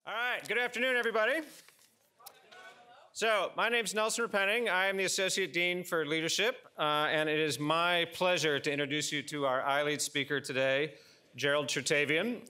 All right, good afternoon, everybody. So, my name's Nelson Repenning. I am the Associate Dean for Leadership, and it is my pleasure to introduce you to our iLead speaker today, Gerald Chertavian.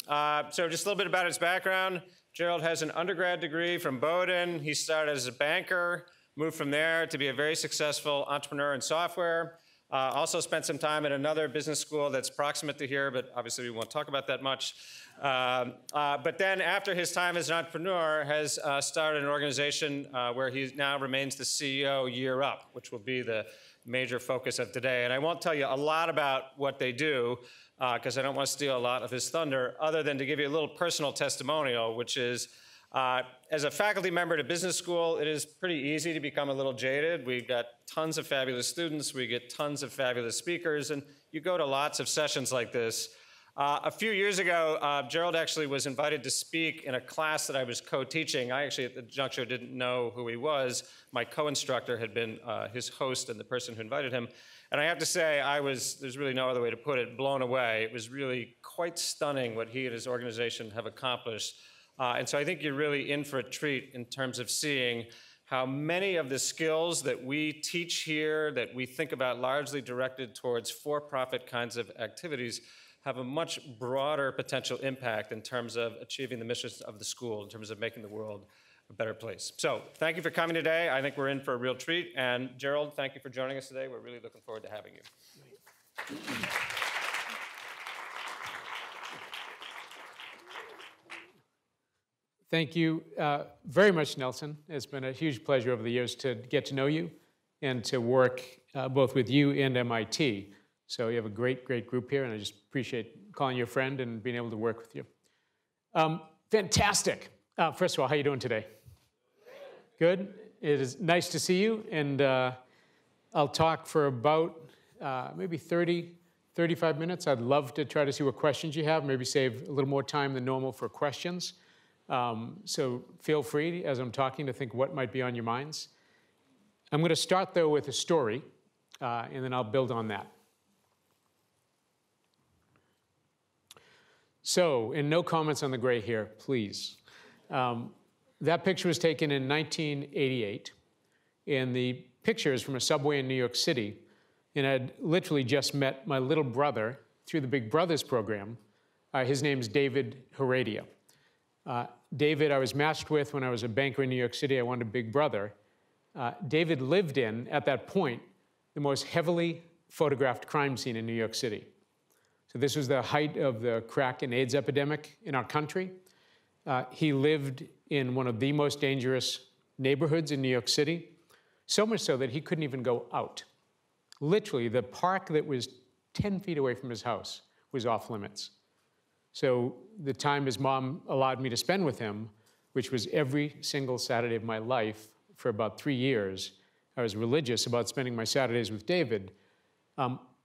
So just a little bit about his background. Gerald has an undergrad degree from Bowdoin. He started as a banker, moved from there to be a very successful entrepreneur in software. Also spent some time at another business school that's proximate to here, but obviously we won't talk about that much. But then after his time as an entrepreneur, has started an organization where he now remains the CEO, YearUp, which will be the major focus of today. And I won't tell you a lot about what they do, because I don't want to steal a lot of his thunder, other than to give you a little personal testimonial, which is, as a faculty member at a business school, it is pretty easy to become a little jaded. We've got tons of fabulous students, we get tons of fabulous speakers, and you go to lots of sessions like this. A few years ago, Gerald actually was invited to speak in a class that I was co-teaching. I actually, at the juncture, didn't know who he was. My co-instructor had been his host and the person who invited him. And I have to say, there's really no other way to put it, blown away. It was really quite stunning what he and his organization have accomplished. And so I think you're really in for a treat in terms of seeing how many of the skills that we teach here, that we think about largely directed towards for-profit kinds of activities, have a much broader potential impact in terms of achieving the missions of the school, in terms of making the world a better place. So thank you for coming today. I think we're in for a real treat. And Gerald, thank you for joining us today. We're really looking forward to having you. Thank you very much, Nelson. It's been a huge pleasure over the years to get to know you and to work both with you and MIT. So you have a great, great group here, and I just appreciate calling you a friend and being able to work with you. Fantastic. First of all, how are you doing today? Good. It is nice to see you, and I'll talk for about maybe 30, 35 minutes. I'd love to try to see what questions you have, maybe save a little more time than normal for questions. So feel free, as I'm talking, to think what might be on your minds. I'm going to start, though, with a story, and then I'll build on that. So, and no comments on the gray hair, please. That picture was taken in 1988, and the picture is from a subway in New York City, and I'd literally just met my little brother through the Big Brothers program. His name's David Heredia. David I was matched with when I was a banker in New York City. I wanted a big brother. David lived in, at that point, the most heavily photographed crime scene in New York City. So this was the height of the crack and AIDS epidemic in our country. He lived in one of the most dangerous neighborhoods in New York City, so much so that he couldn't even go out. Literally, the park that was 10 feet away from his house was off limits. So the time his mom allowed me to spend with him, which was every single Saturday of my life for about 3 years, I was religious about spending my Saturdays with David.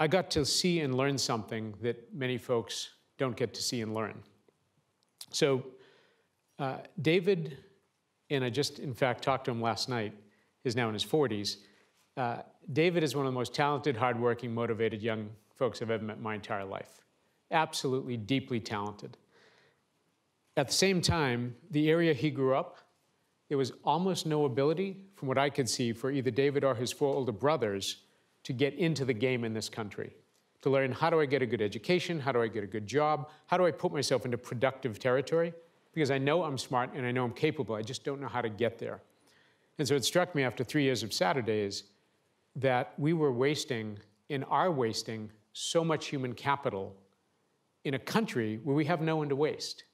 I got to see and learn something that many folks don't get to see and learn. So David, and I just, in fact, talked to him last night, is now in his 40s. David is one of the most talented, hardworking, motivated young folks I've ever met in my entire life. Absolutely, deeply talented. At the same time, the area he grew up, there was almost no ability, from what I could see, for either David or his 4 older brothers to get into the game in this country, to learn how do I get a good education, how do I get a good job, how do I put myself into productive territory, because I know I'm smart and I know I'm capable, I just don't know how to get there. And so it struck me after 3 years of Saturdays that we were wasting, and are wasting, so much human capital in a country where we have no one to waste.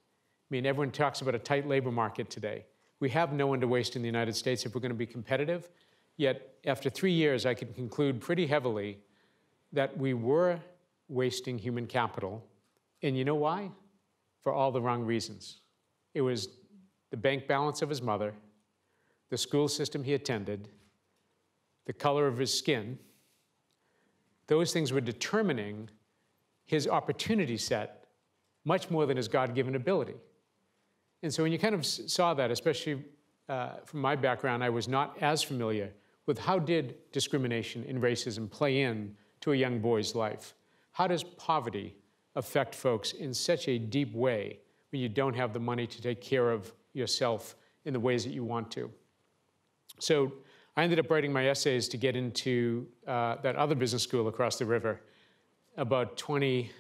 I mean, everyone talks about a tight labor market today. We have no one to waste in the United States if we're going to be competitive. Yet, after 3 years, I can conclude pretty heavily that we were wasting human capital. And you know why? For all the wrong reasons. It was the bank balance of his mother, the school system he attended, the color of his skin. Those things were determining his opportunity set much more than his God-given ability. And so when you kind of saw that, especially from my background, I was not as familiar with how did discrimination and racism play in to a young boy's life? How does poverty affect folks in such a deep way when you don't have the money to take care of yourself in the ways that you want to. So I ended up writing my essays to get into that other business school across the river about 28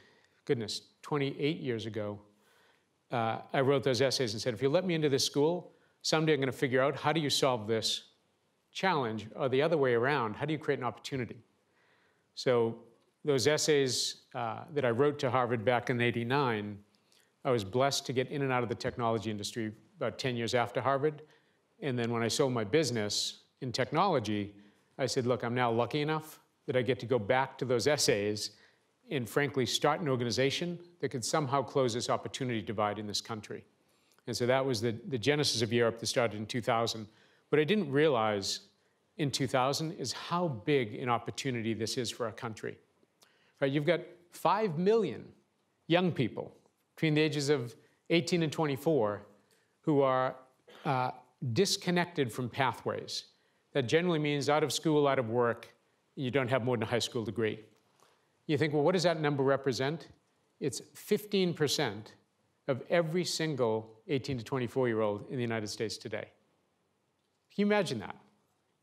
years ago. I wrote those essays and said, if you let me into this school, someday I'm going to figure out how do you solve this challenge, or the other way around, how do you create an opportunity? So those essays that I wrote to Harvard back in '89, I was blessed to get in and out of the technology industry about 10 years after Harvard. And then when I sold my business in technology, I said, look, I'm now lucky enough that I get to go back to those essays and frankly start an organization that could somehow close this opportunity divide in this country. And so that was the genesis of YearUp that started in 2000. What I didn't realize in 2000 is how big an opportunity this is for our country. Right, you've got 5 million young people between the ages of 18 and 24 who are disconnected from pathways. That generally means out of school, out of work, you don't have more than a high school degree. You think, well, what does that number represent? It's 15% of every single 18 to 24-year-old in the United States today. Can you imagine that,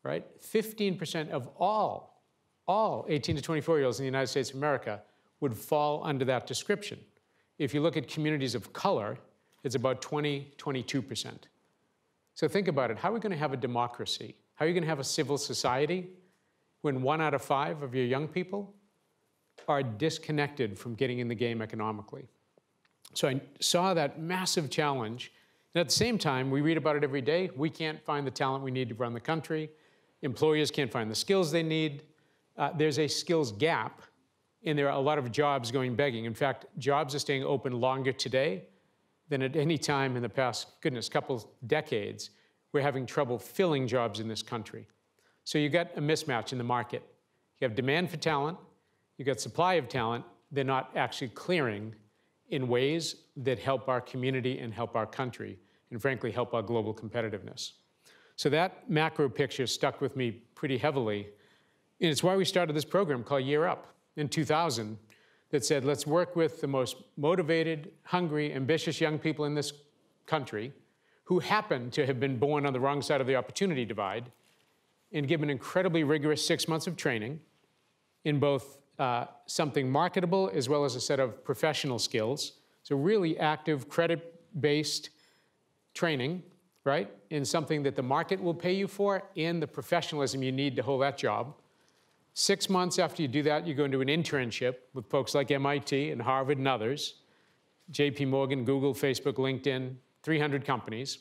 right? 15% of all 18 to 24-year-olds in the United States of America would fall under that description. If you look at communities of color, it's about 22%. So think about it. How are we going to have a democracy? How are you going to have a civil society when 1 out of 5 of your young people are disconnected from getting in the game economically? So I saw that massive challenge. And at the same time, we read about it every day. We can't find the talent we need to run the country. Employers can't find the skills they need. There's a skills gap, and there are a lot of jobs going begging. In fact, jobs are staying open longer today than at any time in the past, couple decades. We're having trouble filling jobs in this country. So you got a mismatch in the market. You have demand for talent, you got supply of talent. They're not actually clearing in ways that help our community and help our country, and frankly, help our global competitiveness. So that macro picture stuck with me pretty heavily. And it's why we started this program called YearUp in 2000 that said, let's work with the most motivated, hungry, ambitious young people in this country who happen to have been born on the wrong side of the opportunity divide and give an incredibly rigorous 6 months of training in both something marketable as well as a set of professional skills. So really active, credit-based training, right? In something that the market will pay you for and the professionalism you need to hold that job. 6 months after you do that, you go into an internship with folks like MIT and Harvard and others, JP Morgan, Google, Facebook, LinkedIn, 300 companies.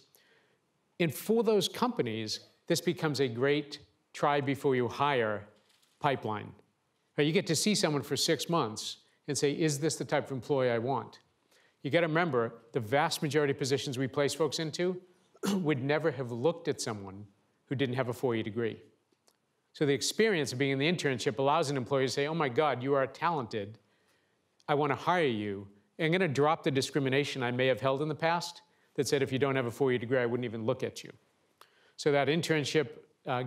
And for those companies, this becomes a great try before you hire pipeline. You get to see someone for 6 months and say, is this the type of employee I want? You got to remember, the vast majority of positions we place folks into would never have looked at someone who didn't have a 4-year degree. So the experience of being in the internship allows an employee to say, oh my God, you are talented. I want to hire you. And I'm going to drop the discrimination I may have held in the past that said if you don't have a 4-year degree, I wouldn't even look at you. So that internship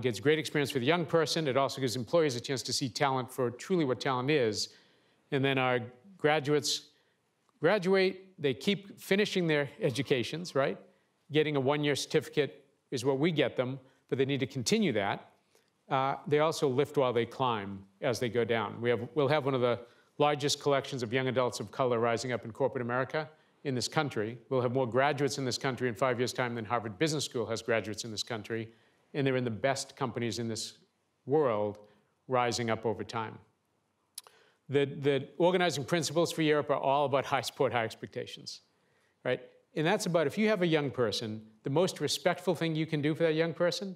gets great experience for the young person. It also gives employees a chance to see talent for truly what talent is. And then our graduates graduate, they keep finishing their educations, right? Getting a 1-year certificate is what we get them, but they need to continue that. They also lift while they climb as they go down. We'll have one of the largest collections of young adults of color rising up in corporate America in this country. We'll have more graduates in this country in 5 years' time than Harvard Business School has graduates in this country. And they're in the best companies in this world rising up over time. The organizing principles for YearUp are all about high support, high expectations, right? And that's about if you have a young person, the most respectful thing you can do for that young person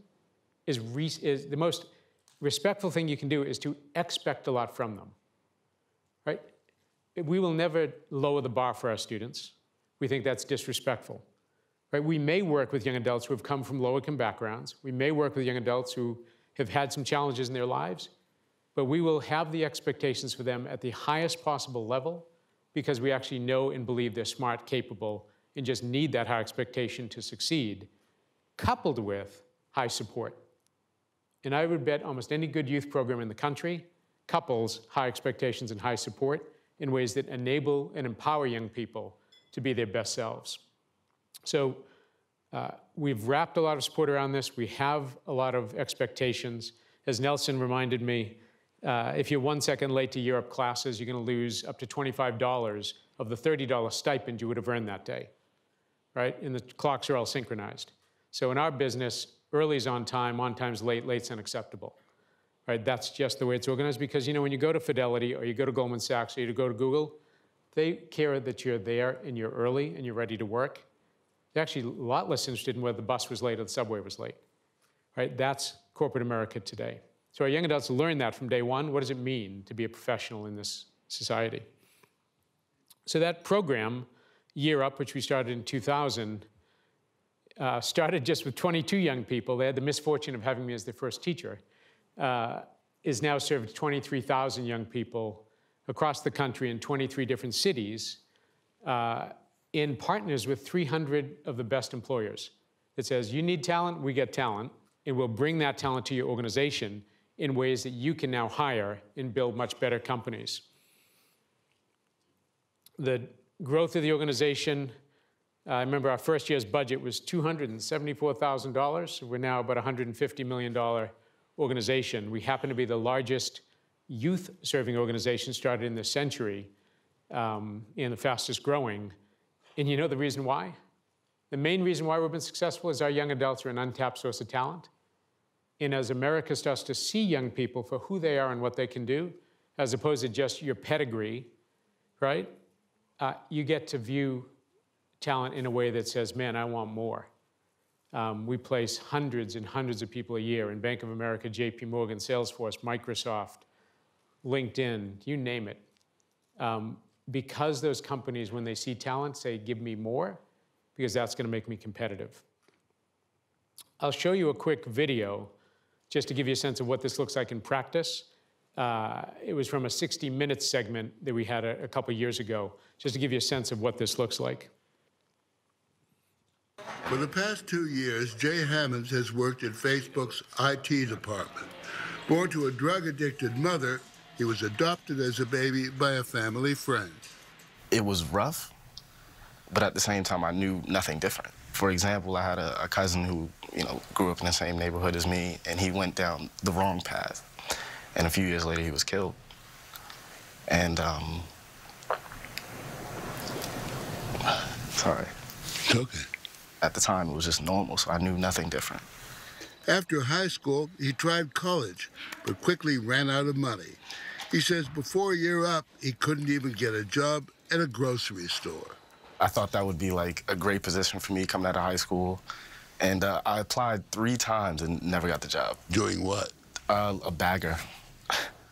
is the most respectful thing you can do is to expect a lot from them, right? We will never lower the bar for our students. We think that's disrespectful, right? We may work with young adults who have come from low-income backgrounds. We may work with young adults who have had some challenges in their lives, but we will have the expectations for them at the highest possible level because we actually know and believe they're smart, capable, and just need that high expectation to succeed, coupled with high support. And I would bet almost any good youth program in the country couples high expectations and high support in ways that enable and empower young people to be their best selves. So We've wrapped a lot of support around this. We have a lot of expectations. As Nelson reminded me, if you're 1 second late to YearUp classes, you're going to lose up to $25 of the $30 stipend you would have earned that day, right? And the clocks are all synchronized. So in our business, early is on time's late, late's unacceptable, right? That's just the way it's organized because, you know, when you go to Fidelity or you go to Goldman Sachs or you go to Google, they care that you're there and you're early and you're ready to work. They're actually a lot less interested in whether the bus was late or the subway was late, right? That's corporate America today. So our young adults learn that from day one. What does it mean to be a professional in this society? So that program, YearUp, which we started in 2000, started just with 22 young people. They had the misfortune of having me as their first teacher, is now served 23,000 young people across the country in 23 different cities, in partners with 300 of the best employers. It says, you need talent, we get talent, and we'll bring that talent to your organization in ways that you can now hire and build much better companies. The growth of the organization, I remember our first year's budget was $274,000. We're now about a $150 million organization. We happen to be the largest youth-serving organization started in this century, and the fastest growing. And you know the reason why? The main reason why we've been successful is our young adults are an untapped source of talent. And as America starts to see young people for who they are and what they can do, as opposed to just your pedigree, right? You get to view talent in a way that says, man, I want more. We place hundreds and hundreds of people a year in Bank of America, JP Morgan, Salesforce, Microsoft, LinkedIn, you name it. Because those companies, when they see talent, say, give me more, because that's going to make me competitive. I'll show you a quick video just to give you a sense of what this looks like in practice. It was from a 60 Minutes segment that we had a couple years ago, just to give you a sense of what this looks like. For the past 2 years, Jay Hammonds has worked in Facebook's IT department. Born to a drug-addicted mother, he was adopted as a baby by a family friend. It was rough, but at the same time, I knew nothing different. For example, I had a cousin who, you know, grew up in the same neighborhood as me, and he went down the wrong path. And a few years later, he was killed. And, sorry. It's okay. At the time, it was just normal, so I knew nothing different. After high school, he tried college, but quickly ran out of money. He says before YearUp, he couldn't even get a job at a grocery store. I thought that would be like a great position for me coming out of high school. And I applied 3 times and never got the job. Doing what? A bagger.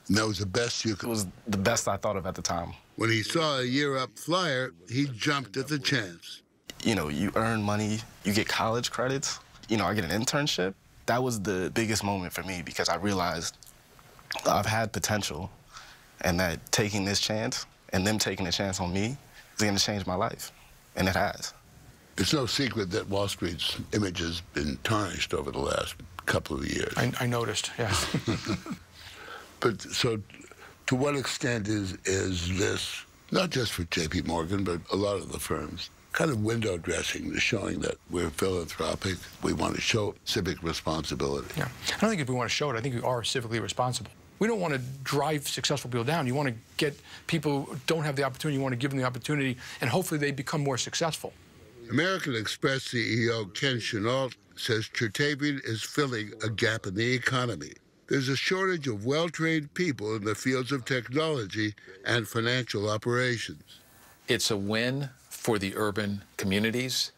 And that was the best you could... It was the best I thought of at the time. When he saw a YearUp flyer, he jumped at the chance. You know, you earn money, you get college credits, you know, I get an internship. That was the biggest moment for me because I realized I've had potential and that taking this chance and them taking a chance on me is going to change my life, and it has. It's no secret that Wall Street's image has been tarnished over the last couple of years. I noticed, yeah. But so to what extent is this, not just for JP Morgan, but a lot of the firms, kind of window dressing, showing that we're philanthropic, we want to show civic responsibility? Yeah. I don't think if we want to show it, I think we are civically responsible. We don't want to drive successful people down. You want to get people who don't have the opportunity, you want to give them the opportunity, and hopefully they become more successful. American Express CEO Ken Chenault says Chertavian is filling a gap in the economy. There's a shortage of well-trained people in the fields of technology and financial operations. It's a win for the urban communities.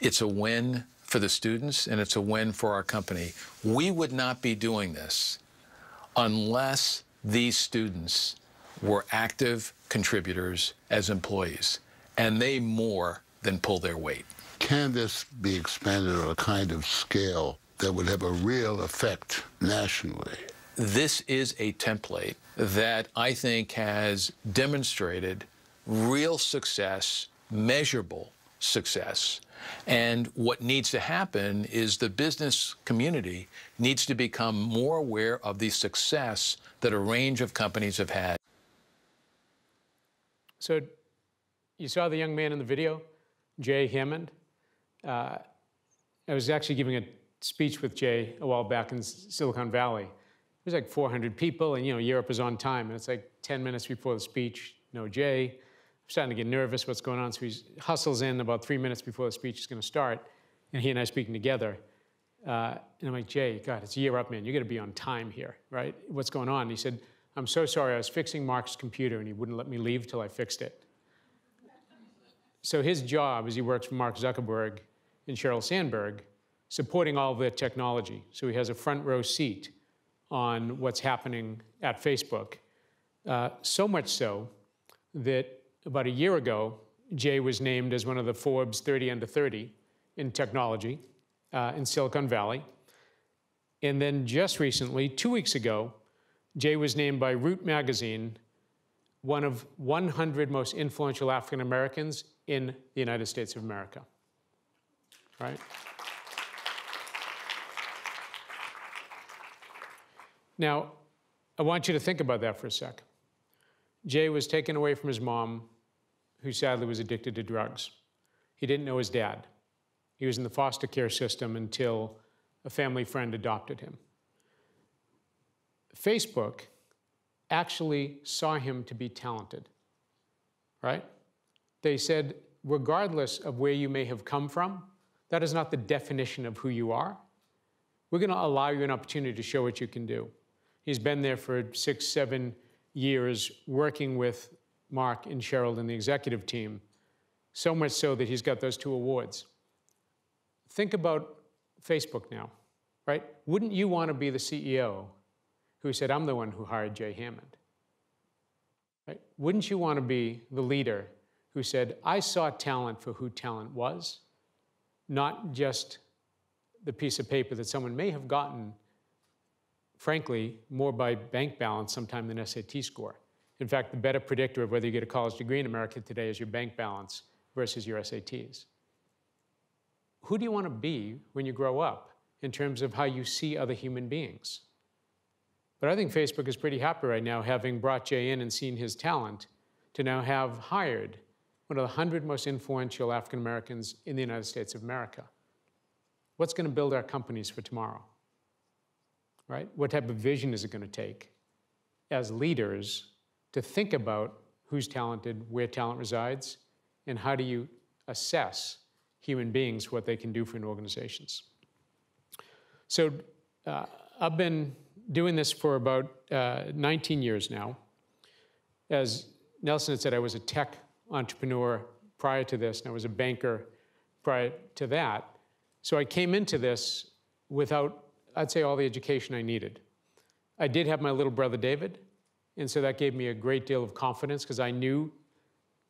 It's a win for the students, and it's a win for our company. We would not be doing this unless these students were active contributors as employees, and they more than pull their weight. Can this be expanded on a kind of scale that would have a real effect nationally? This is a template that I think has demonstrated real success, measurable success. And what needs to happen is the business community needs to become more aware of the success that a range of companies have had. So you saw the young man in the video, Jay Hammond. I was actually giving a speech with Jay a while back in Silicon Valley. It was like 400 people, and YearUp is on time, and it's like 10 minutes before the speech, no Jay. I'm starting to get nervous what's going on, so he hustles in about 3 minutes before the speech is going to start, and he and I are speaking together. And I'm like, Jay, God, it's YearUp, man. You got to be on time here, right? What's going on? And he said, I'm so sorry. I was fixing Mark's computer, and he wouldn't let me leave till I fixed it. So his job is he works for Mark Zuckerberg and Sheryl Sandberg, supporting all of their technology. So he has a front row seat on what's happening at Facebook. So much so that about a year ago, Jay was named as one of the Forbes 30 under 30 in technology in Silicon Valley. And then just recently, 2 weeks ago, Jay was named by Root Magazine one of 100 most influential African Americans in the United States of America, right? Now, I want you to think about that for a sec. Jay was taken away from his mom, who sadly was addicted to drugs. He didn't know his dad. He was in the foster care system until a family friend adopted him. Facebook actually saw him to be talented, right? They said, regardless of where you may have come from, that is not the definition of who you are. We're going to allow you an opportunity to show what you can do. He's been there for 6, 7 years working with Mark and Sheryl and the executive team, so much so that he's got those 2 awards. Think about Facebook now, right? Wouldn't you want to be the CEO who said, I'm the one who hired Jay Hammond? Right? Wouldn't you want to be the leader who said, I saw talent for who talent was, not just the piece of paper that someone may have gotten, frankly, more by bank balance sometime than SAT score. In fact, the better predictor of whether you get a college degree in America today is your bank balance versus your SATs. Who do you want to be when you grow up in terms of how you see other human beings? But I think Facebook is pretty happy right now, having brought Jay in and seen his talent, to now have hired one of the 100 most influential African Americans in the United States of America. What's going to build our companies for tomorrow? Right? What type of vision is it going to take as leaders to think about who's talented, where talent resides, and how do you assess human beings, what they can do for organizations? So I've been doing this for about 19 years now. As Nelson had said, I was a tech entrepreneur prior to this, and I was a banker prior to that. So I came into this without, I'd say, all the education I needed. I did have my little brother, David, and so that gave me a great deal of confidence because I knew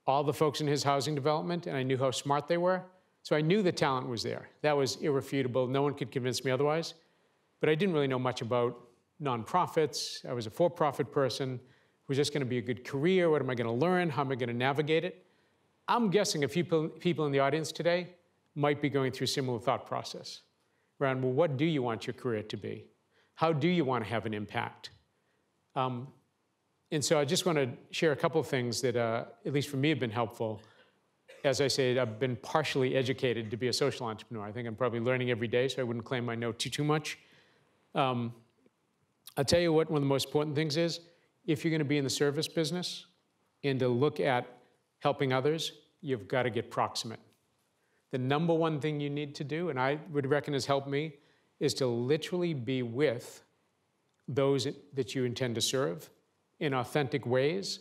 all the folks in his housing development, and I knew how smart they were. So I knew the talent was there. That was irrefutable. No one could convince me otherwise. But I didn't really know much about nonprofits. I was a for-profit person. Was this going to be a good career? What am I going to learn? How am I going to navigate it? I'm guessing a few people in the audience today might be going through a similar thought process around, well, what do you want your career to be? How do you want to have an impact? And so I just want to share a couple of things that, at least for me, have been helpful. As I said, I've been partially educated to be a social entrepreneur. I think I'm probably learning every day, so I wouldn't claim I know too much. I'll tell you what one of the most important things is. If you're going to be in the service business and to look at helping others, you've got to get proximate. The number one thing you need to do, and I would reckon has helped me, is to literally be with those that you intend to serve in authentic ways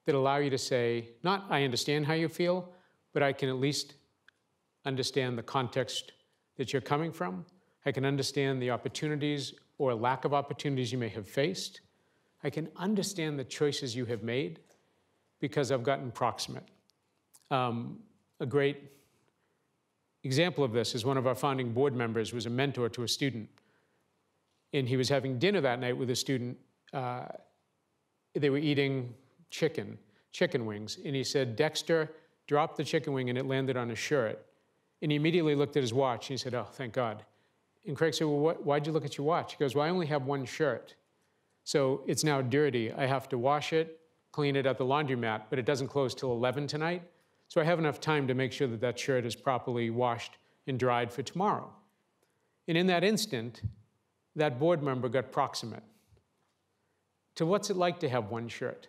that allow you to say, not I understand how you feel, but I can at least understand the context that you're coming from. I can understand the opportunities or lack of opportunities you may have faced. I can understand the choices you have made because I've gotten proximate. A great example of this is one of our founding board members was a mentor to a student. And he was having dinner that night with a student. They were eating chicken wings. And he said, Dexter dropped the chicken wing and it landed on his shirt. And he immediately looked at his watch and he said, oh, thank God. And Craig said, well, why'd you look at your watch? He goes, well, I only have one shirt. So it's now dirty. I have to wash it, clean it at the laundromat, but it doesn't close till 11 tonight. So I have enough time to make sure that that shirt is properly washed and dried for tomorrow. And in that instant, that board member got proximate to what's it like to have one shirt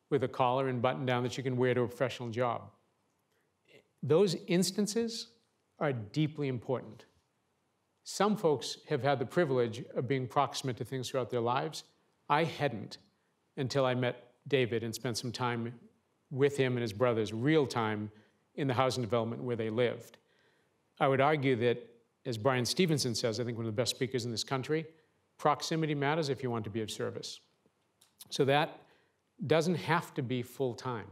with a collar and button down that you can wear to a professional job. Those instances are deeply important. Some folks have had the privilege of being proximate to things throughout their lives. I hadn't until I met David and spent some time with him and his brothers, real time, in the housing development where they lived. I would argue that, as Brian Stevenson says, I think one of the best speakers in this country, proximity matters if you want to be of service. So that doesn't have to be full-time.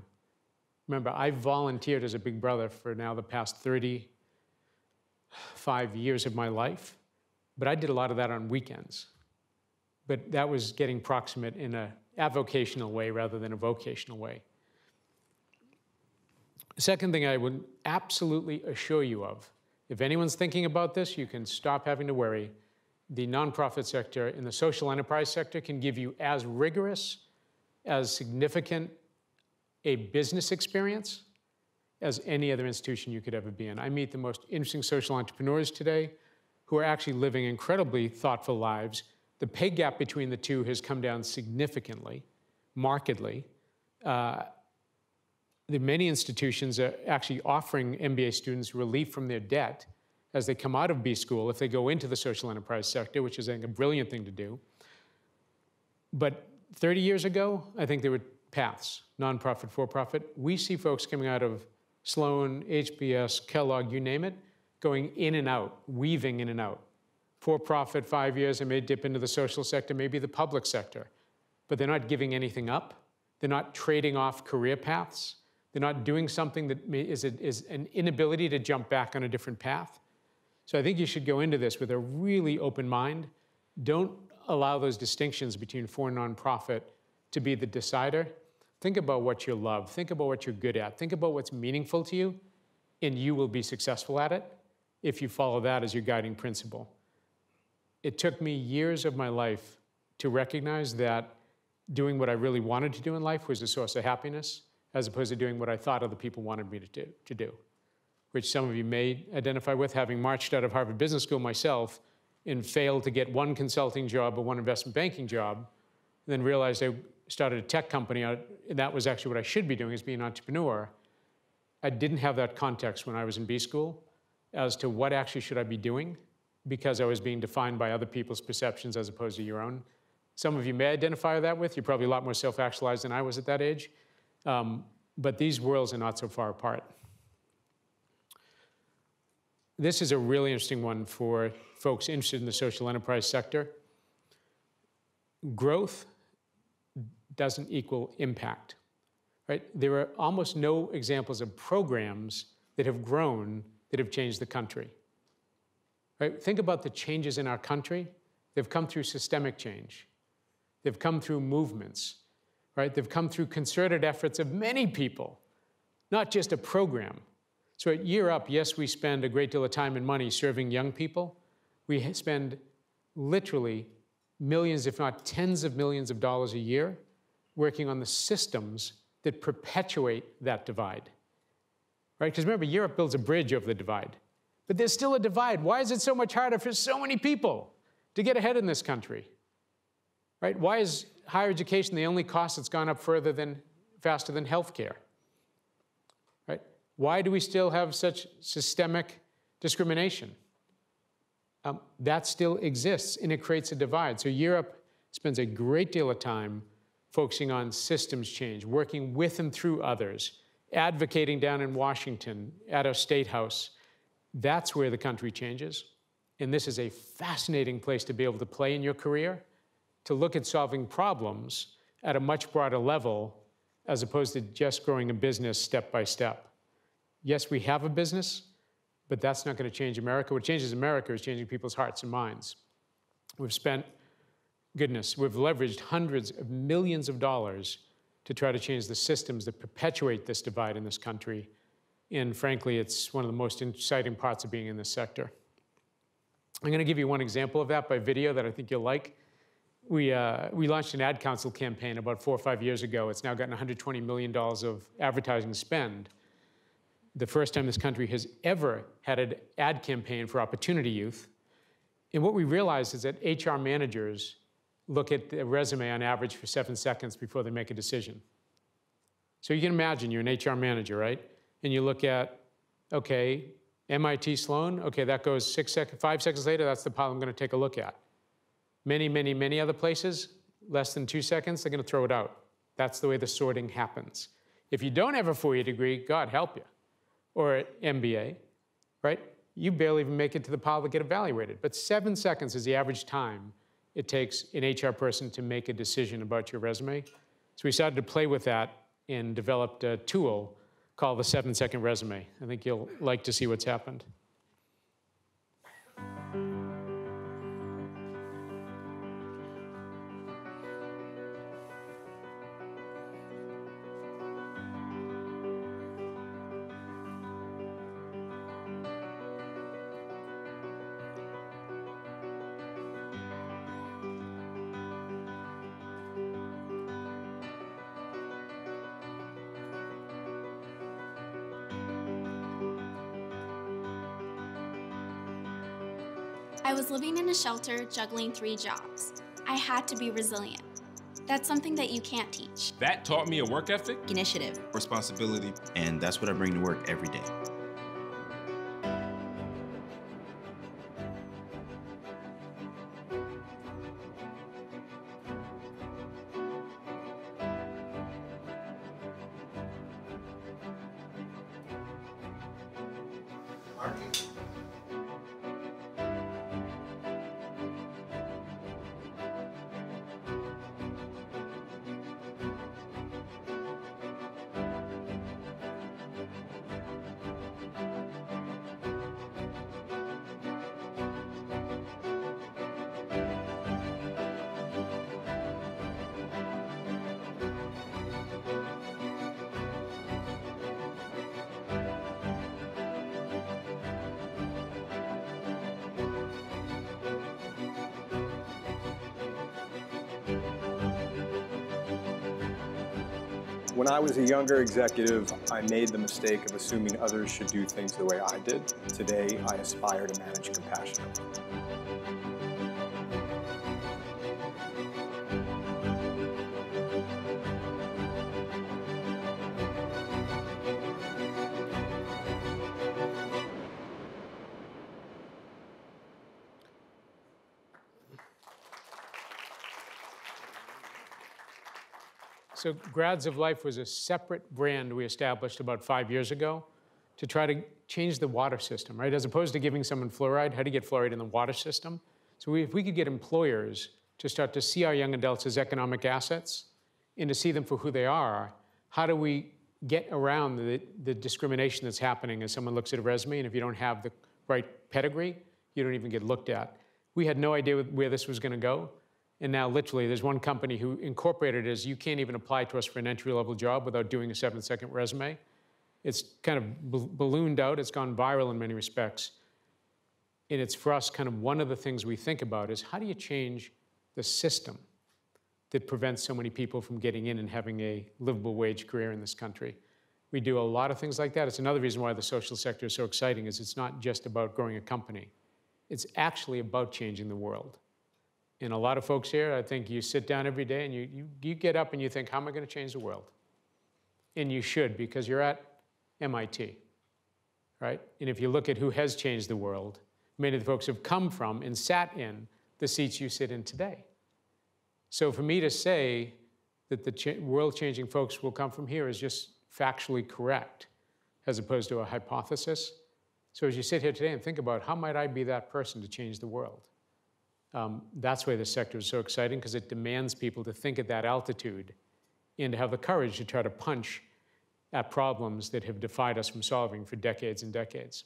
Remember, I've volunteered as a big brother for now the past 35 years of my life, but I did a lot of that on weekends. But that was getting proximate in a avocational way rather than a vocational way. The second thing I would absolutely assure you of, if anyone's thinking about this, you can stop having to worry. The nonprofit sector and the social enterprise sector can give you as rigorous, as significant a business experience as any other institution you could ever be in. I meet the most interesting social entrepreneurs today who are actually living incredibly thoughtful lives. The pay gap between the two has come down significantly, markedly. The many institutions are actually offering MBA students relief from their debt as they come out of B school if they go into the social enterprise sector, which is, I think, a brilliant thing to do. But 30 years ago, I think there were paths, nonprofit, for-profit. We see folks coming out of Sloan, HBS, Kellogg, you name it, going in and out, weaving in and out. For-profit, 5 years, they may dip into the social sector, maybe the public sector, but they're not giving anything up. They're not trading off career paths. They're not doing something that is an inability to jump back on a different path. So I think you should go into this with a really open mind. Don't allow those distinctions between for and nonprofit to be the decider. Think about what you love. Think about what you're good at. Think about what's meaningful to you, and you will be successful at it if you follow that as your guiding principle. It took me years of my life to recognize that doing what I really wanted to do in life was a source of happiness, as opposed to doing what I thought other people wanted me to do, which some of you may identify with, having marched out of Harvard Business School myself and failed to get one consulting job or one investment banking job, and then realized I started a tech company, and that was actually what I should be doing, is being an entrepreneur. I didn't have that context when I was in B school as to what actually should I be doing, because I was being defined by other people's perceptions as opposed to your own. Some of you may identify that with. You're probably a lot more self-actualized than I was at that age. But these worlds are not so far apart. This is a really interesting one for folks interested in the social enterprise sector. Growth doesn't equal impact, right? There are almost no examples of programs that have grown that have changed the country, right? Think about the changes in our country. They've come through systemic change. They've come through movements, right? They've come through concerted efforts of many people, not just a program. So at YearUp, yes, we spend a great deal of time and money serving young people. We spend literally millions, if not tens of millions of dollars a year working on the systems that perpetuate that divide, right? Because remember, YearUp builds a bridge over the divide, but there's still a divide. Why is it so much harder for so many people to get ahead in this country, right? Why is higher education the only cost that's gone up faster than healthcare, right? Why do we still have such systemic discrimination? That still exists, and it creates a divide. So YearUp spends a great deal of time focusing on systems change, working with and through others, advocating down in Washington at our State House. That's where the country changes. And this is a fascinating place to be able to play in your career, to look at solving problems at a much broader level, as opposed to just growing a business step by step. Yes, we have a business, but that's not going to change America. What changes America is changing people's hearts and minds. We've leveraged hundreds of millions of dollars to try to change the systems that perpetuate this divide in this country. And frankly, it's one of the most exciting parts of being in this sector. I'm going to give you one example of that by video that I think you'll like. We launched an ad council campaign about 4 or 5 years ago. It's now gotten $120 million of advertising spend. The first time this country has ever had an ad campaign for opportunity youth. And what we realized is that HR managers look at the resume on average for 7 seconds before they make a decision. So you can imagine you're an HR manager, right? And you look at, okay, MIT Sloan, okay, that goes 5 seconds later, that's the pile I'm gonna take a look at. Many, many, many other places, less than 2 seconds, they're gonna throw it out. That's the way the sorting happens. If you don't have a 4-year degree, God help you, or an MBA, right? You barely even make it to the pile to get evaluated. But 7 seconds is the average time it takes an HR person to make a decision about your resume. So we started to play with that and developed a tool called the 7-second resume. I think you'll like to see what's happened. I was living in a shelter, juggling 3 jobs. I had to be resilient. That's something that you can't teach. That taught me a work ethic, initiative, responsibility, and that's what I bring to work every day. When I was a younger executive, I made the mistake of assuming others should do things the way I did. Today, I aspire to manage compassionately. So Grads of Life was a separate brand we established about 5 years ago to try to change the water system, right? As opposed to giving someone fluoride, how do you get fluoride in the water system? So if we could get employers to start to see our young adults as economic assets and to see them for who they are, how do we get around the discrimination that's happening as someone looks at a resume, and if you don't have the right pedigree, you don't even get looked at. We had no idea where this was gonna go. And now literally there's one company who incorporated it as you can't even apply to us for an entry-level job without doing a 7-second resume. It's kind of ballooned out, it's gone viral in many respects. And it's for us kind of one of the things we think about is how do you change the system that prevents so many people from getting in and having a livable wage career in this country? We do a lot of things like that. It's another reason why the social sector is so exciting is it's not just about growing a company. It's actually about changing the world. And a lot of folks here, I think you sit down every day and you get up and you think, how am I going to change the world? And you should, because you're at MIT, right? And if you look at who has changed the world, many of the folks have come from and sat in the seats you sit in today. So for me to say that the world-changing folks will come from here is just factually correct, as opposed to a hypothesis. So as you sit here today and think about how might I be that person to change the world? That's why this sector is so exciting, because it demands people to think at that altitude and to have the courage to try to punch at problems that have defied us from solving for decades and decades.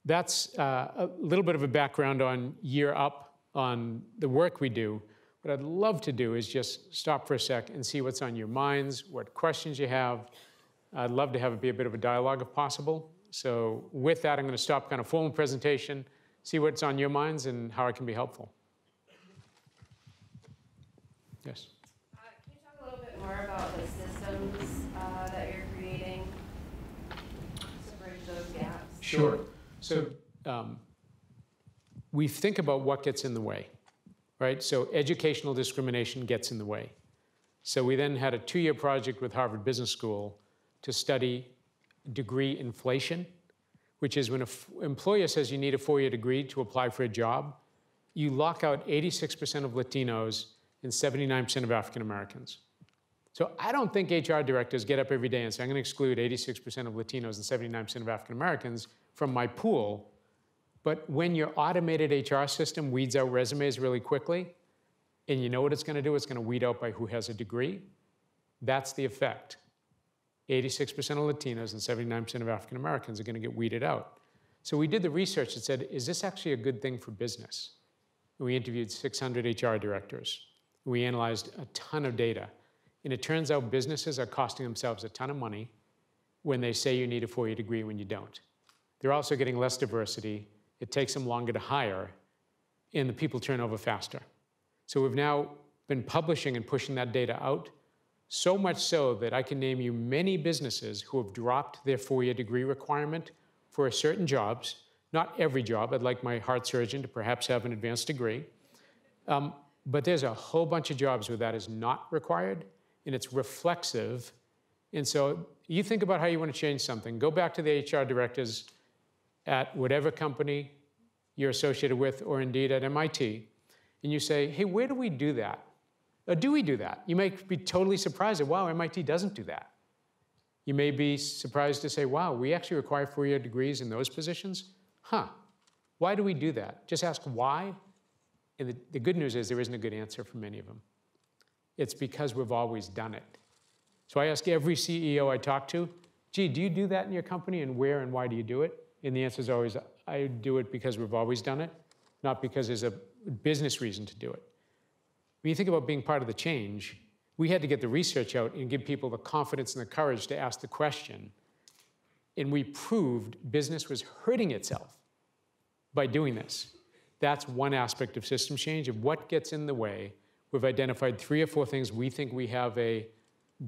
That's a little bit of a background on YearUp, on the work we do. What I'd love to do is just stop for a sec and see what's on your minds, what questions you have. I'd love to have it be a bit of a dialogue if possible. So with that, I'm going to stop kind of formal presentation, see what's on your minds and how I can be helpful. Yes? Can you talk a little bit more about the systems that you're creating to bridge those gaps? Sure. So we think about what gets in the way, right? So educational discrimination gets in the way. So we then had a 2-year project with Harvard Business School to study degree inflation, which is when an employer says you need a 4-year degree to apply for a job, you lock out 86% of Latinos and 79% of African Americans. So I don't think HR directors get up every day and say, I'm going to exclude 86% of Latinos and 79% of African Americans from my pool. But when your automated HR system weeds out resumes really quickly, and you know what it's going to do? It's going to weed out by who has a degree. That's the effect. 86% of Latinos and 79% of African Americans are going to get weeded out. So we did the research that said, is this actually a good thing for business? And we interviewed 600 HR directors. We analyzed a ton of data. And it turns out businesses are costing themselves a ton of money when they say you need a 4-year degree when you don't. They're also getting less diversity. It takes them longer to hire, and the people turn over faster. So we've now been publishing and pushing that data out, so much so that I can name you many businesses who have dropped their 4-year degree requirement for certain jobs. Not every job. I'd like my heart surgeon to perhaps have an advanced degree. But there's a whole bunch of jobs where that is not required, and it's reflexive. And so you think about how you want to change something. Go back to the HR directors at whatever company you're associated with, or indeed at MIT, and you say, hey, where do we do that? Or do we do that? You may be totally surprised that, wow, MIT doesn't do that. You may be surprised to say, wow, we actually require 4-year degrees in those positions? Huh, why do we do that? Just ask why. And the good news is there isn't a good answer for many of them. It's because we've always done it. So I ask every CEO I talk to, gee, do you do that in your company, and where and why do you do it? And the answer is always, I do it because we've always done it, not because there's a business reason to do it. When you think about being part of the change, we had to get the research out and give people the confidence and the courage to ask the question. And we proved business was hurting itself by doing this. That's one aspect of system change. Of what gets in the way, we've identified 3 or 4 things we think we have a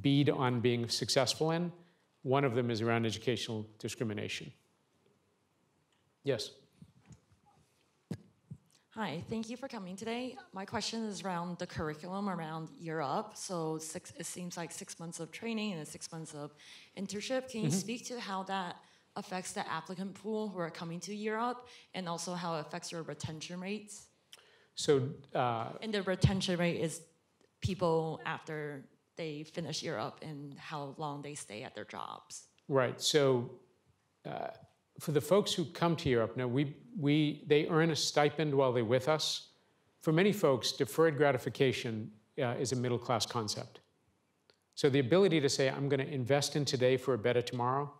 bead on being successful in. One of them is around educational discrimination. Yes. Hi, thank you for coming today. My question is around the curriculum around YearUp. So it seems like 6 months of training and 6 months of internship. Can you speak to how that affects the applicant pool who are coming to YearUp, and also how it affects your retention rates? So, and the retention rate is people after they finish YearUp and how long they stay at their jobs. Right. So for the folks who come to YearUp, now they earn a stipend while they're with us. For many folks, deferred gratification is a middle-class concept. So the ability to say, I'm going to invest in today for a better tomorrow,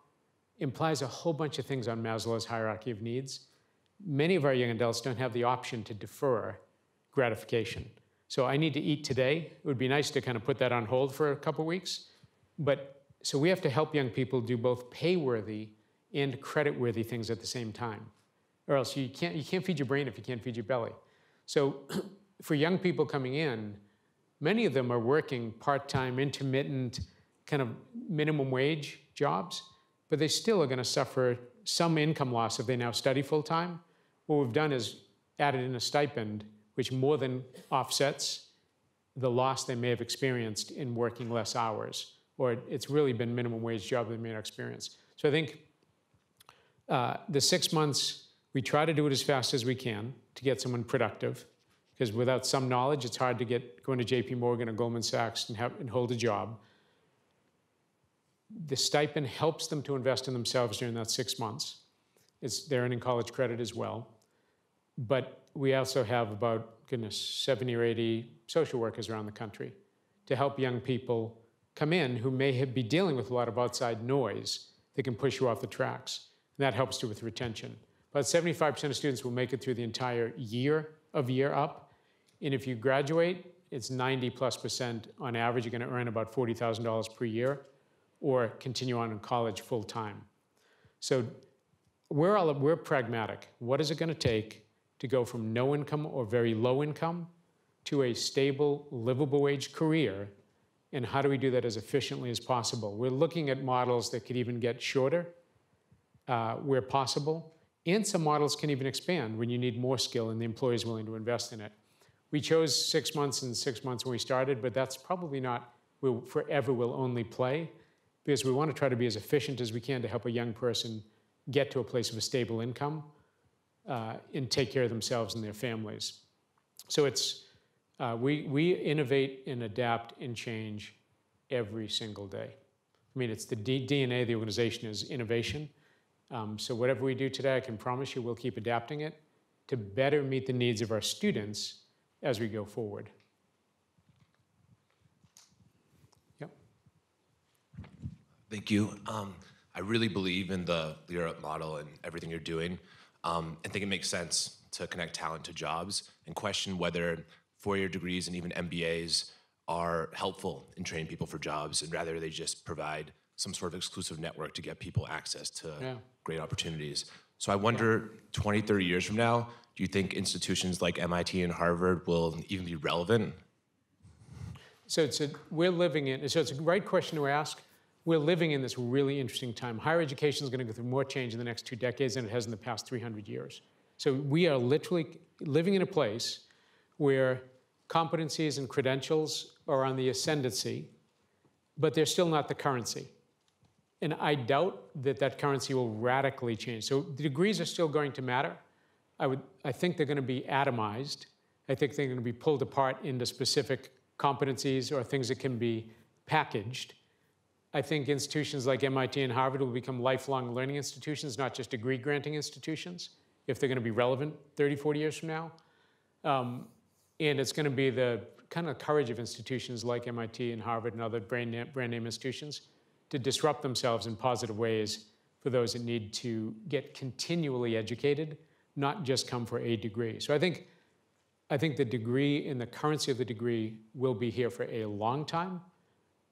implies a whole bunch of things on Maslow's hierarchy of needs. Many of our young adults don't have the option to defer gratification. So I need to eat today. It would be nice to kind of put that on hold for a couple of weeks. So we have to help young people do both pay-worthy and credit-worthy things at the same time. Or else you can't feed your brain if you can't feed your belly. So for young people coming in, many of them are working part-time, intermittent, kind of minimum wage jobs, but they still are going to suffer some income loss if they now study full-time. What we've done is added in a stipend, which more than offsets the loss they may have experienced in working less hours, or it's really been minimum wage job they may not experience. So I think the 6 months, we try to do it as fast as we can to get someone productive, because without some knowledge, it's hard to go into JP Morgan or Goldman Sachs and hold a job. The stipend helps them to invest in themselves during that 6 months. They're earning college credit as well. But we also have about, 70 or 80 social workers around the country to help young people come in who may be dealing with a lot of outside noise that can push you off the tracks. And that helps too with retention. About 75% of students will make it through the entire year of YearUp. And if you graduate, it's 90+% on average. You're going to earn about $40,000 per year, or continue on in college full time. So we're pragmatic. What is it going to take to go from no income or very low income to a stable, livable wage career? And how do we do that as efficiently as possible? We're looking at models that could even get shorter where possible, And some models can even expand when you need more skill and the employer is willing to invest in it. We chose 6 months and 6 months when we started, but that's probably not forever will only play, because we want to try to be as efficient as we can to help a young person get to a place of a stable income and take care of themselves and their families. So it's, we innovate and adapt and change every single day. I mean, it's the DNA of the organization is innovation. So whatever we do today, I can promise you we'll keep adapting it to better meet the needs of our students as we go forward. Yep. Thank you. I really believe in the YearUp model and everything you're doing, and think it makes sense to connect talent to jobs and question whether four-year degrees and even MBAs are helpful in training people for jobs, and rather they just provide some sort of exclusive network to get people access to great opportunities. So I wonder, 20, 30 years from now, do you think institutions like MIT and Harvard will even be relevant? So it's a great question to ask. We're living in this really interesting time. Higher education is going to go through more change in the next 2 decades than it has in the past 300 years. So we are literally living in a place where competencies and credentials are on the ascendancy, but they're still not the currency. And I doubt that that currency will radically change. So the degrees are still going to matter. I think they're going to be atomized. I think they're going to be pulled apart into specific competencies or things that can be packaged. I think institutions like MIT and Harvard will become lifelong learning institutions, not just degree-granting institutions, if they're going to be relevant 30, 40 years from now. And it's going to be the kind of courage of institutions like MIT and Harvard and other brand name institutions to disrupt themselves in positive ways for those that need to get continually educated, not just come for a degree. So I think the degree and the currency of the degree will be here for a long time.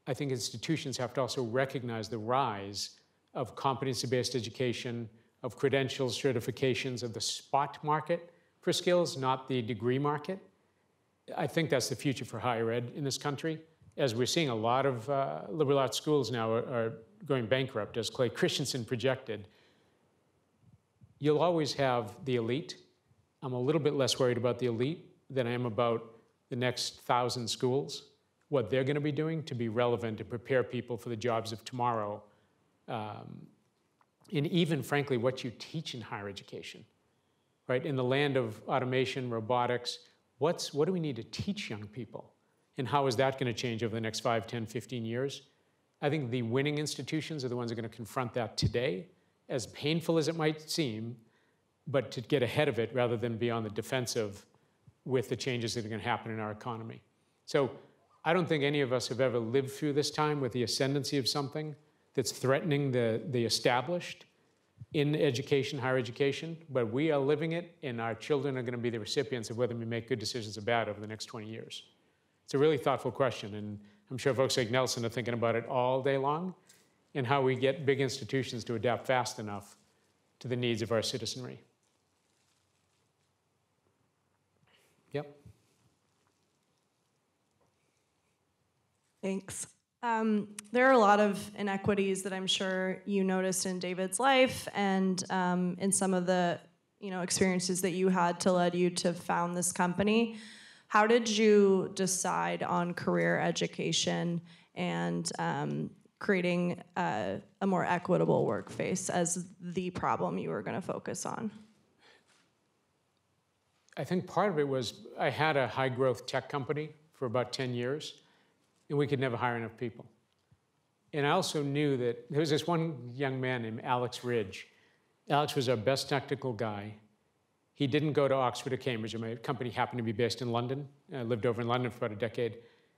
I think institutions have to also recognize the rise of competency-based education, of credentials, certifications, of the spot market for skills, not the degree market. I think that's the future for higher ed in this country, as we're seeing a lot of liberal arts schools now are going bankrupt, as Clay Christensen projected. You'll always have the elite. I'm a little bit less worried about the elite than I am about the next 1,000 schools, what they're going to be doing to be relevant to prepare people for the jobs of tomorrow, and even, frankly, what you teach in higher education, right? In the land of automation, robotics, what do we need to teach young people? And how is that going to change over the next 5, 10, 15 years? I think the winning institutions are the ones that are going to confront that today, as painful as it might seem, but to get ahead of it rather than be on the defensive with the changes that are going to happen in our economy. So I don't think any of us have ever lived through this time with the ascendancy of something that's threatening the established in education, higher education, but we are living it, and our children are going to be the recipients of whether we make good decisions or bad over the next 20 years. It's a really thoughtful question, and I'm sure folks like Nelson are thinking about it all day long, and how we get big institutions to adapt fast enough to the needs of our citizenry. Yep. Thanks. There are a lot of inequities that I'm sure you noticed in David's life and in some of the experiences that you had to lead you to found this company. How did you decide on career education and creating a more equitable workplace as the problem you were going to focus on? I think part of it was I had a high-growth tech company for about 10 years, and we could never hire enough people. And I also knew that there was this one young man named Alex Ridge. Alex was our best technical guy. He didn't go to Oxford or Cambridge. My company happened to be based in London. I lived over in London for about a decade.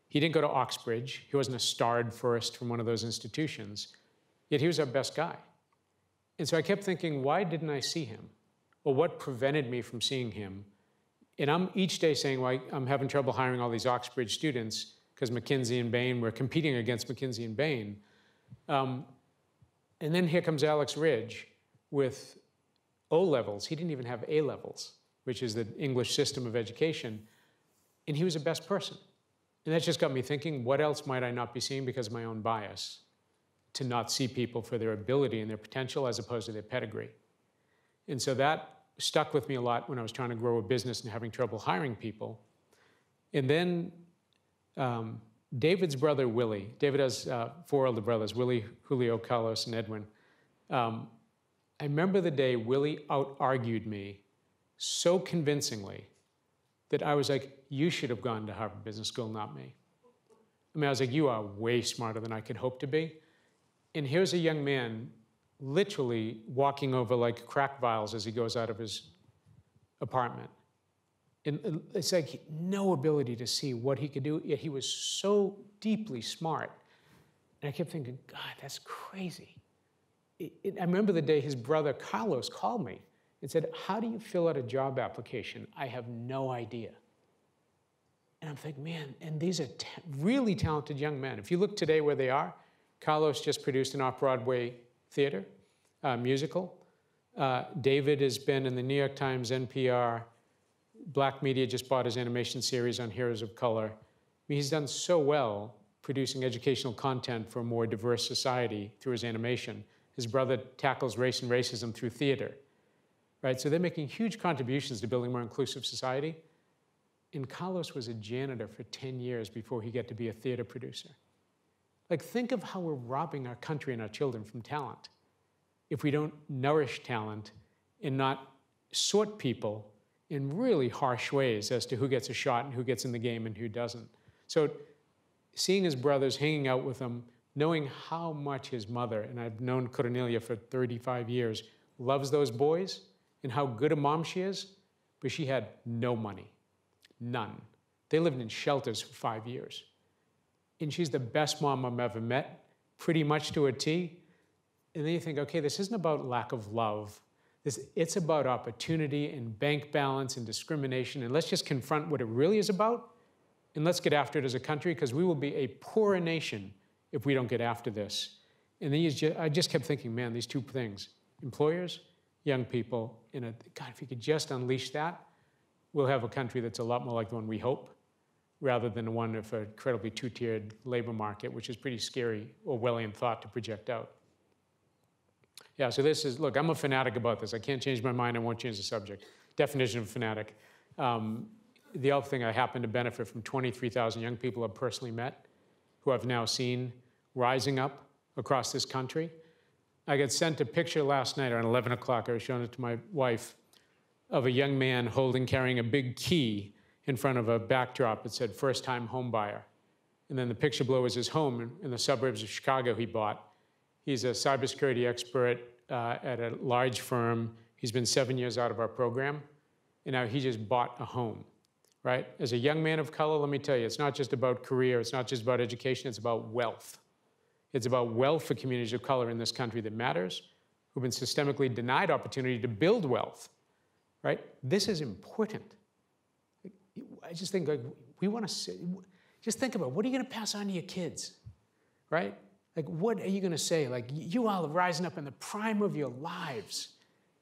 He didn't go to Oxbridge. He wasn't a starred first from one of those institutions. Yet he was our best guy. And so I kept thinking, why didn't I see him? Or what prevented me from seeing him? And I'm each day saying, well, I'm having trouble hiring all these Oxbridge students because McKinsey and Bain, we're competing against McKinsey and Bain. And then here comes Alex Ridge with O-levels. He didn't even have A-levels, which is the English system of education. And he was the best person. And that just got me thinking, what else might I not be seeing because of my own bias to not see people for their ability and their potential as opposed to their pedigree? And so that stuck with me a lot when I was trying to grow a business and having trouble hiring people. And then David's brother, Willie, David has 4 older brothers, Willie, Julio, Carlos, and Edwin. I remember the day Willie out-argued me so convincingly that I was like, you should have gone to Harvard Business School, not me. I mean, I was like, you are way smarter than I could hope to be. And here's a young man literally walking over like crack vials as he goes out of his apartment. And it's like no ability to see what he could do, yet he was so deeply smart. And I kept thinking, God, that's crazy. I remember the day his brother Carlos called me and said, how do you fill out a job application? I have no idea. And I'm thinking, man, and these are really talented young men. If you look today where they are, Carlos just produced an off-Broadway theater musical. David has been in the New York Times, NPR. Black Media just bought his animation series on Heroes of Color. I mean, he's done so well producing educational content for a more diverse society through his animation. His brother tackles race and racism through theater, right? So they're making huge contributions to building a more inclusive society. And Carlos was a janitor for 10 years before he got to be a theater producer. Like, think of how we're robbing our country and our children from talent if we don't nourish talent and not sort people in really harsh ways as to who gets a shot and who gets in the game and who doesn't. So seeing his brothers, hanging out with them, knowing how much his mother, and I've known Cornelia for 35 years, loves those boys and how good a mom she is, but she had no money, none. They lived in shelters for 5 years. And she's the best mom I've ever met, pretty much to a T. And then you think, okay, this isn't about lack of love. It's about opportunity and bank balance and discrimination. And let's just confront what it really is about. And let's get after it as a country, because we will be a poorer nation if we don't get after this. And then I just kept thinking, man, these 2 things, employers, young people, and God, if you could just unleash that, we'll have a country that's a lot more like the one we hope, rather than one of an incredibly 2-tiered labor market, which is pretty scary, Orwellian thought to project out. Yeah, so this is, look, I'm a fanatic about this. I can't change my mind. I won't change the subject. Definition of fanatic. The other thing, I happen to benefit from 23,000 young people I've personally met who I've now seen rising up across this country. I got sent a picture last night around 11 o'clock. I was showing it to my wife of a young man carrying a big key in front of a backdrop that said first-time home buyer. And then the picture below is his home in the suburbs of Chicago he bought. He's a cybersecurity expert at a large firm. He's been 7 years out of our program, and now he just bought a home, right? As a young man of color, let me tell you, it's not just about career, it's not just about education, it's about wealth. It's about wealth for communities of color in this country that matters, who've been systemically denied opportunity to build wealth, right? This is important. I just think, like, we want to just think about, what are you going to pass on to your kids, right? Like, what are you going to say? Like, you all are rising up in the prime of your lives.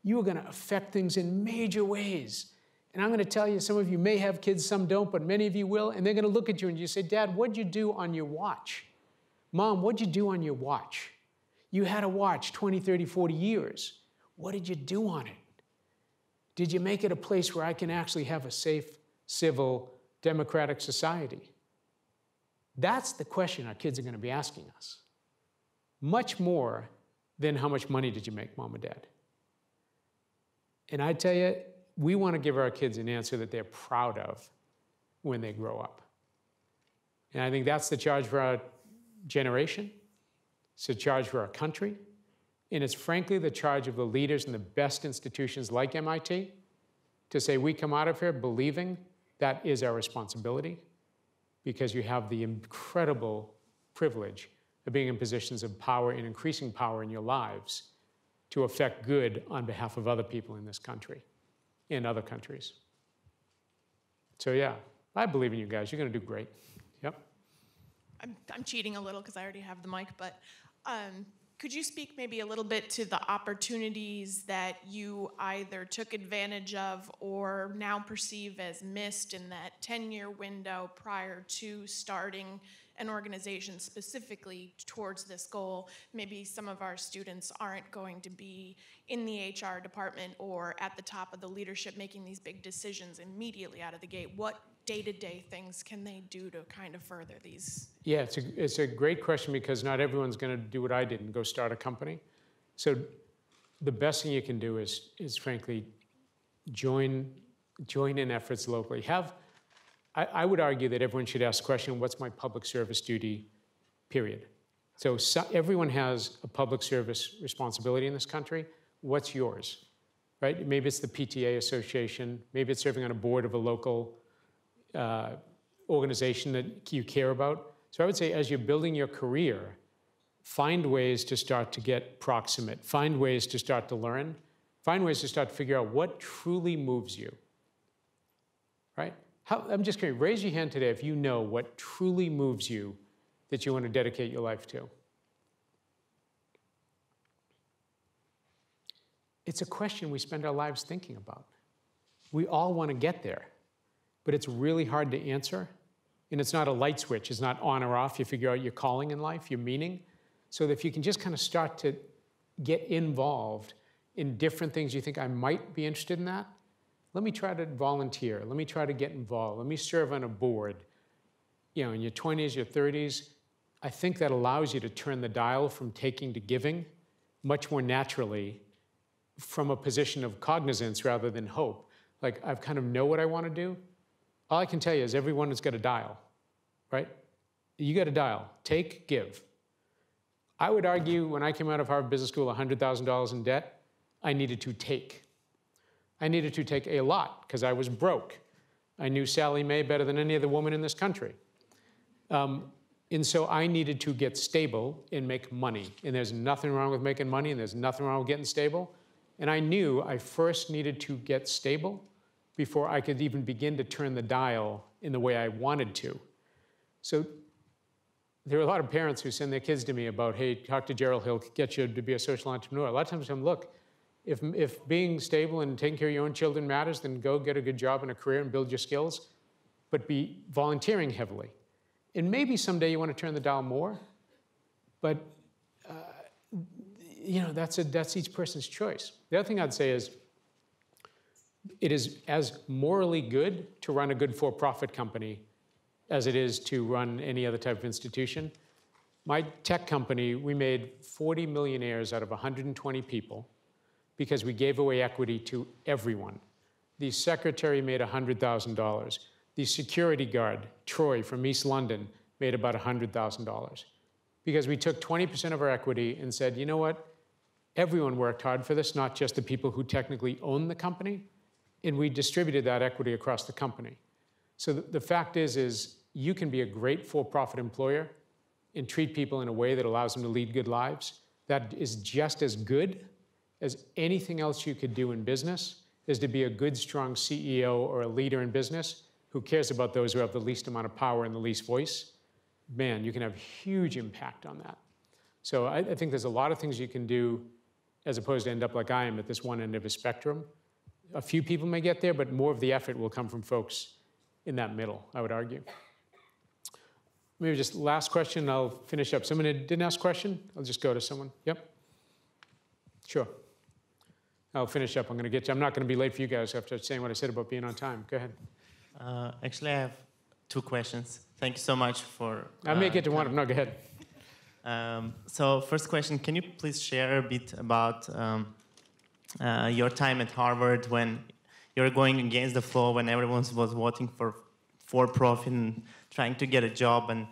You are going to affect things in major ways. And I'm going to tell you, some of you may have kids, some don't, but many of you will, and they're going to look at you and you say, Dad, what'd you do on your watch? Mom, what'd you do on your watch? You had a watch 20, 30, 40 years. What did you do on it? Did you make it a place where I can actually have a safe, civil, democratic society? That's the question our kids are going to be asking us. Much more than how much money did you make, Mom and Dad? And I tell you, we want to give our kids an answer that they're proud of when they grow up. And I think that's the charge for our generation. It's the charge for our country. And it's frankly the charge of the leaders in the best institutions like MIT to say we come out of here believing that is our responsibility, because you have the incredible privilege of being in positions of power and increasing power in your lives to affect good on behalf of other people in this country and other countries. So yeah, I believe in you guys. You're going to do great. Yep. I'm cheating a little because I already have the mic, but could you speak maybe a little bit to the opportunities that you either took advantage of or now perceive as missed in that 10-year window prior to starting an organization specifically towards this goal. Maybe some of our students aren't going to be in the HR department or at the top of the leadership making these big decisions immediately out of the gate. What day-to-day things can they do to kind of further these? Yeah, it's a great question because not everyone's going to do what I did and go start a company. So the best thing you can do is frankly, join in efforts locally. I would argue that everyone should ask the question, what's my public service duty, period? So everyone has a public service responsibility in this country. What's yours, right? Maybe it's the PTA association. Maybe it's serving on a board of a local organization that you care about. So I would say as you're building your career, find ways to start to get proximate, find ways to start to learn, find ways to start to figure out what truly moves you, right? I'm just curious, raise your hand today if you know what truly moves you that you want to dedicate your life to. It's a question we spend our lives thinking about. We all want to get there, but it's really hard to answer. And it's not a light switch, it's not on or off. You figure out your calling in life, your meaning. So that if you can just kind of start to get involved in different things you think I might be interested in that, let me try to volunteer. Let me try to get involved. Let me serve on a board. You know, in your 20s, your 30s, I think that allows you to turn the dial from taking to giving much more naturally from a position of cognizance rather than hope. Like, I kind of know what I want to do. All I can tell you is everyone has got a dial, right? You got a dial. Take, give. I would argue when I came out of Harvard Business School, $100,000 in debt, I needed to take. I needed to take a lot because I was broke. I knew Sally Mae better than any other woman in this country. And so I needed to get stable and make money. And there's nothing wrong with making money, and there's nothing wrong with getting stable. And I knew I first needed to get stable before I could even begin to turn the dial in the way I wanted to. So there are a lot of parents who send their kids to me about, hey, talk to Gerald, he'll get you to be a social entrepreneur. A lot of times I tell them, look, if being stable and taking care of your own children matters, then go get a good job and a career and build your skills, but be volunteering heavily. And maybe someday you want to turn the dial more, but you know, that's each person's choice. The other thing I'd say is, it is as morally good to run a good for-profit company as it is to run any other type of institution. My tech company, we made 40 millionaires out of 120 people because we gave away equity to everyone. The secretary made $100,000. The security guard, Troy from East London, made about $100,000 because we took 20% of our equity and said, you know what? Everyone worked hard for this, not just the people who technically own the company, and we distributed that equity across the company. So the fact is you can be a great for-profit employer and treat people in a way that allows them to lead good lives. That is just as good as anything else you could do in business, is to be a good, strong CEO or a leader in business who cares about those who have the least amount of power and the least voice. Man, you can have huge impact on that. So I think there's a lot of things you can do as opposed to end up like I am at this one end of a spectrum. A few people may get there, but more of the effort will come from folks in that middle, I would argue. Maybe just last question, I'll finish up. Someone didn't ask a question? I'll just go to someone. Yep. Sure. I'll finish up. I'm going to get you. I'm not going to be late for you guys after saying what I said about being on time. Go ahead. Actually, I have two questions. Thank you so much for... I may get to one of them. No, go ahead. So first question, can you please share a bit about your time at Harvard when you're going against the flow, when everyone was voting for-profit and trying to get a job, and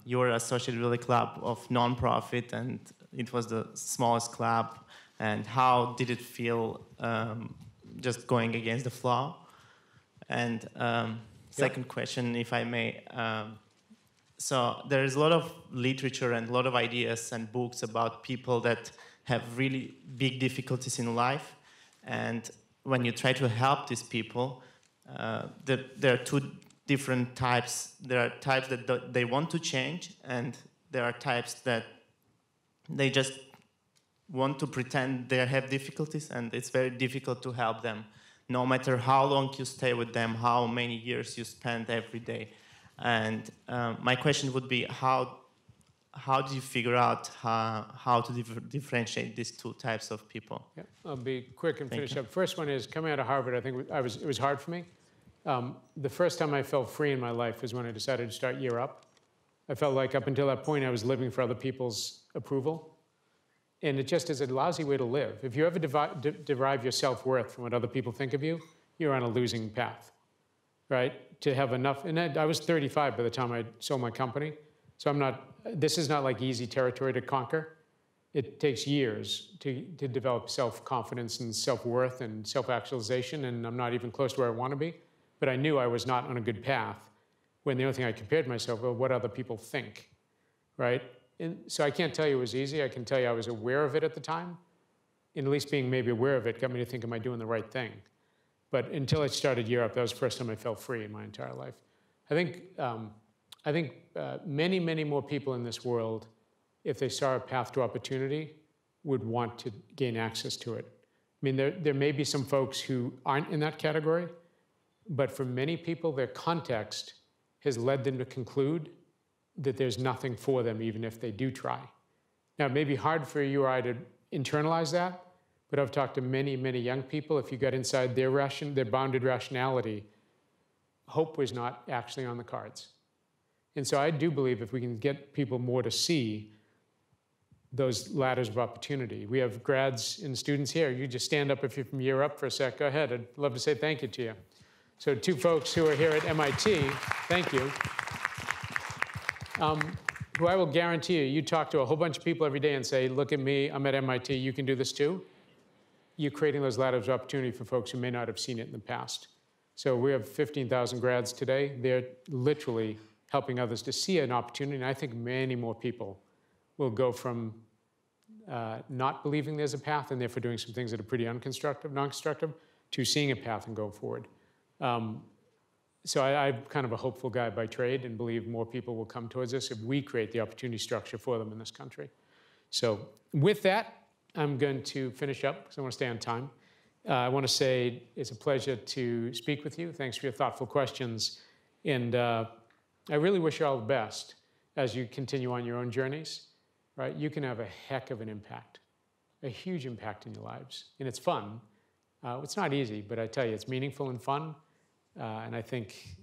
you were associated with a club of non-profit, and it was the smallest club, and how did it feel just going against the flow? And second question, if I may, so there's a lot of literature and a lot of ideas and books about people that have really big difficulties in life, and when you try to help these people, there are two different types. There are types that they want to change, and there are types that they just want to pretend they have difficulties, and it's very difficult to help them, no matter how long you stay with them, how many years you spend every day. And my question would be, how do you figure out how to differentiate these two types of people? Yeah, I'll be quick and finish you. up. First one is, coming out of Harvard, I think it was hard for me. The first time I felt free in my life was when I decided to start YearUp. I felt like up until that point I was living for other people's approval. And it just is a lousy way to live. If you ever derive your self-worth from what other people think of you, you're on a losing path, right? To have enough, and I was 35 by the time I sold my company. So this is not like easy territory to conquer. It takes years to develop self-confidence and self-worth and self-actualization, and I'm not even close to where I want to be. But I knew I was not on a good path when the only thing I compared myself with what other people think, right? And so I can't tell you it was easy. I can tell you I was aware of it at the time. And at least being maybe aware of it got me to think, am I doing the right thing? But until I started YearUp, that was the first time I felt free in my entire life. I think many, many more people in this world, if they saw a path to opportunity, would want to gain access to it. I mean, there may be some folks who aren't in that category, but for many people, their context has led them to conclude that there's nothing for them, even if they do try. Now, it may be hard for you or I to internalize that, but I've talked to many, many young people. If you got inside their bounded rationality, hope was not actually on the cards. And so I do believe if we can get people more to see those ladders of opportunity. We have grads and students here. You just stand up if you're from YearUp for a sec. Go ahead. I'd love to say thank you to you. So 2 folks who are here at MIT, thank you. Who I will guarantee you talk to a whole bunch of people every day and say, look at me, I'm at MIT, you can do this too. You're creating those ladders of opportunity for folks who may not have seen it in the past. So we have 15,000 grads today. They're literally helping others to see an opportunity, and I think many more people will go from not believing there's a path and therefore doing some things that are pretty non-constructive, to seeing a path and going forward. So I'm kind of a hopeful guy by trade and believe more people will come towards us if we create the opportunity structure for them in this country. So with that, I'm going to finish up because I want to stay on time. I want to say it's a pleasure to speak with you. Thanks for your thoughtful questions. And I really wish you all the best as you continue on your own journeys. Right? You can have a heck of an impact, a huge impact in your lives. And it's fun. It's not easy, but I tell you, it's meaningful and fun. And I think,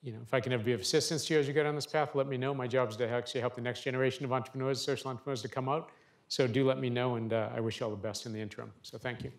if I can ever be of assistance to you as you go down this path, let me know. My job is to actually help the next generation of entrepreneurs, social entrepreneurs, to come out. So do let me know, and I wish you all the best in the interim. So thank you.